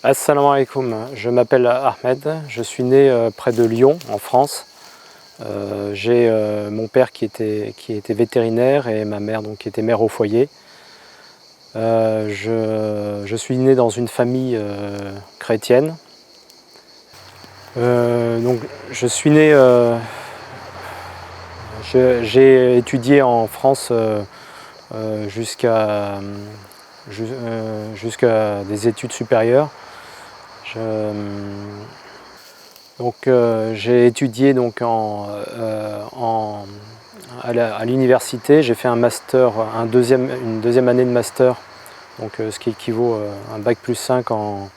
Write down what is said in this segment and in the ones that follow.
Assalamu alaikum, je m'appelle Ahmed, je suis né près de Lyon, en France. J'ai mon père qui était vétérinaire et ma mère donc, qui était mère au foyer. Je suis né dans une famille chrétienne. Donc, je suis né, j'ai étudié en France jusqu'à des études supérieures. J'ai étudié donc à l'université, j'ai fait un master, une deuxième année de master, donc, ce qui équivaut à un bac plus 5 en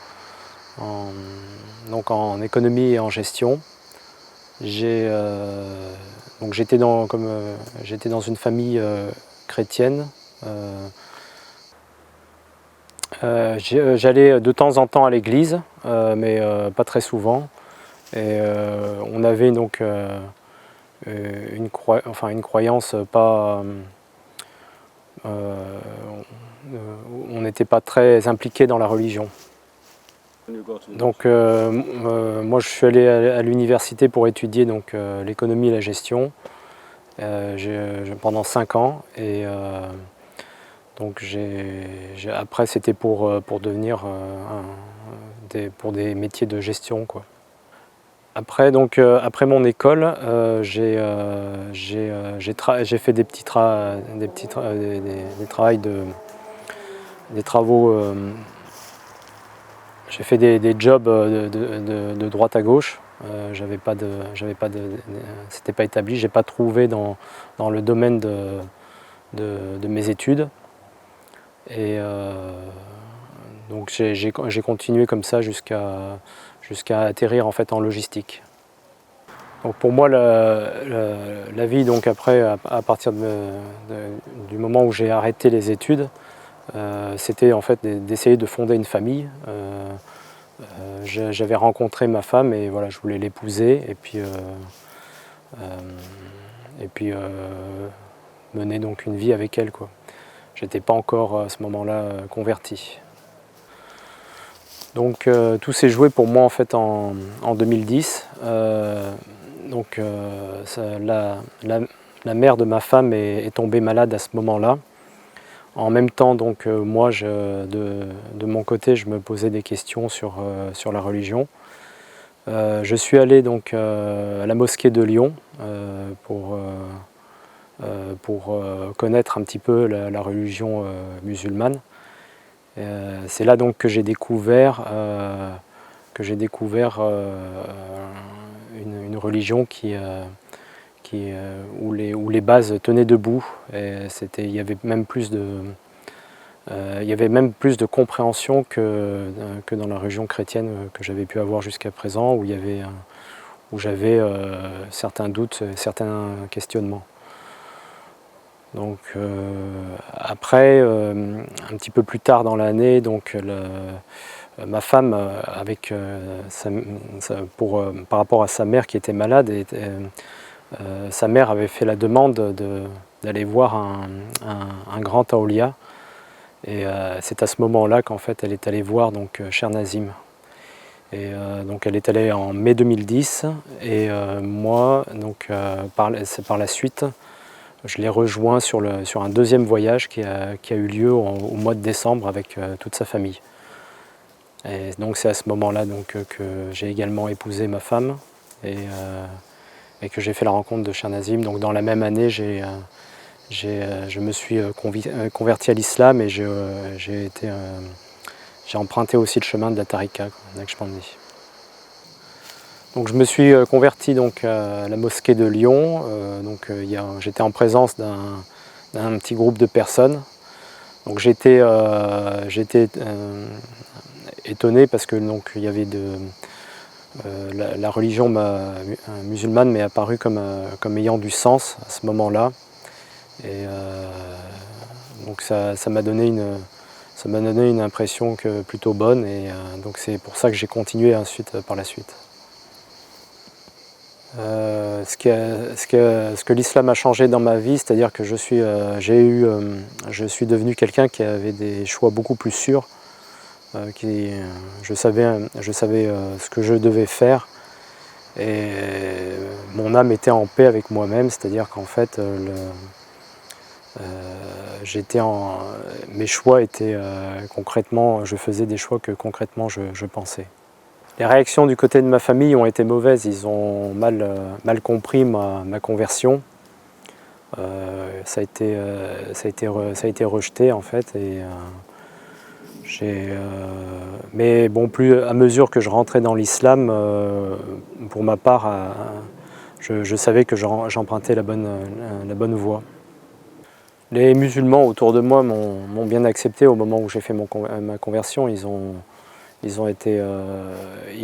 économie et en gestion. J'étais dans une famille chrétienne. J'allais de temps en temps à l'église, mais pas très souvent. Et on avait donc une croyance pas... on n'était pas très impliqué dans la religion. Donc moi je suis allé à l'université pour étudier l'économie et la gestion pendant 5 ans. Et donc après c'était pour devenir pour des métiers de gestion, quoi. Après mon école, j'ai fait des travaux. J'ai fait des jobs de droite à gauche. C'était pas établi. J'ai pas trouvé dans le domaine de mes études. Et donc j'ai continué comme ça jusqu'à atterrir en fait en logistique. Donc pour moi la vie donc après, à partir du moment où j'ai arrêté les études, c'était en fait d'essayer de fonder une famille. J'avais rencontré ma femme et voilà, je voulais l'épouser et puis mener donc une vie avec elle, quoi. J'étais pas encore à ce moment-là converti. Donc tout s'est joué pour moi en fait en 2010. La mère de ma femme est tombée malade à ce moment-là. En même temps, donc, moi, de mon côté, je me posais des questions sur la religion. Je suis allé donc, à la mosquée de Lyon pour connaître un petit peu la religion musulmane. C'est là donc que j'ai découvert une religion où les bases tenaient debout. Et il y avait même plus de compréhension que dans la religion chrétienne que j'avais pu avoir jusqu'à présent, où j'avais certains doutes, certains questionnements. Donc après, un petit peu plus tard dans l'année, ma femme, par rapport à sa mère qui était malade, sa mère avait fait la demande d'aller voir un grand Taoulia. Et c'est à ce moment-là qu'en fait elle est allée voir donc Cher Nazim. Et donc elle est allée en mai 2010 et moi donc par la suite je l'ai rejoint sur un deuxième voyage qui a eu lieu au mois de décembre avec toute sa famille. Et donc c'est à ce moment-là donc que j'ai également épousé ma femme et que j'ai fait la rencontre de Cher Nazim. Donc dans la même année je me suis converti à l'islam et j'ai emprunté aussi le chemin de la Tariqa, Naqshbandi. Donc je me suis converti donc à la mosquée de Lyon. J'étais en présence d'un petit groupe de personnes. Donc j'étais étonné parce que donc il y avait la religion musulmane m'est apparue comme ayant du sens à ce moment-là. Et donc ça m'a donné une impression plutôt bonne. Et donc c'est pour ça que j'ai continué ensuite par la suite. Ce que l'islam a changé dans ma vie, c'est-à-dire que je suis devenu quelqu'un qui avait des choix beaucoup plus sûrs. je savais ce que je devais faire, et mon âme était en paix avec moi-même, c'est-à-dire qu'en fait mes choix étaient concrètement, je faisais des choix que concrètement je pensais. Les réactions du côté de ma famille ont été mauvaises, ils ont mal compris ma conversion. Ça a été rejeté en fait, mais bon, à mesure que je rentrais dans l'islam, pour ma part, je savais que j'empruntais la bonne voie. Les musulmans autour de moi m'ont bien accepté au moment où j'ai fait ma conversion. Ils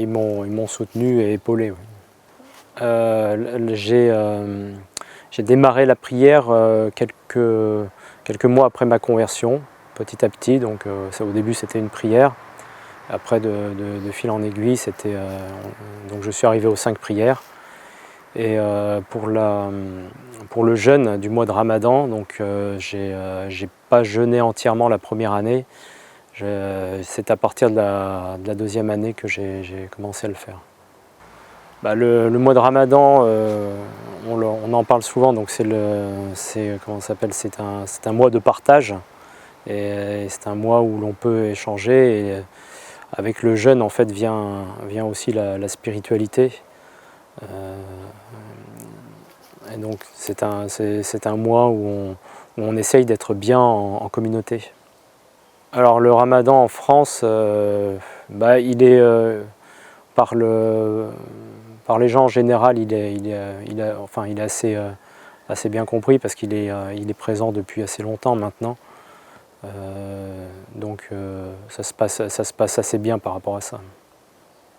m'ont soutenu et épaulé. Oui. J'ai démarré la prière quelques mois après ma conversion, petit à petit. Donc, au début, c'était une prière. Après, de fil en aiguille, donc je suis arrivé aux 5 prières. Et pour le jeûne du mois de Ramadan, donc j'ai pas jeûné entièrement la première année. C'est à partir de la deuxième année que j'ai commencé à le faire. Le mois de Ramadan, on en parle souvent, donc c'est un mois de partage, et c'est un mois où l'on peut échanger, et avec le jeûne en fait vient aussi la spiritualité. Et donc c'est un mois où on essaye d'être bien en communauté. Alors le Ramadan en France, il est par les gens en général, il est assez bien compris, parce qu'il est présent depuis assez longtemps maintenant. Donc ça se passe assez bien par rapport à ça.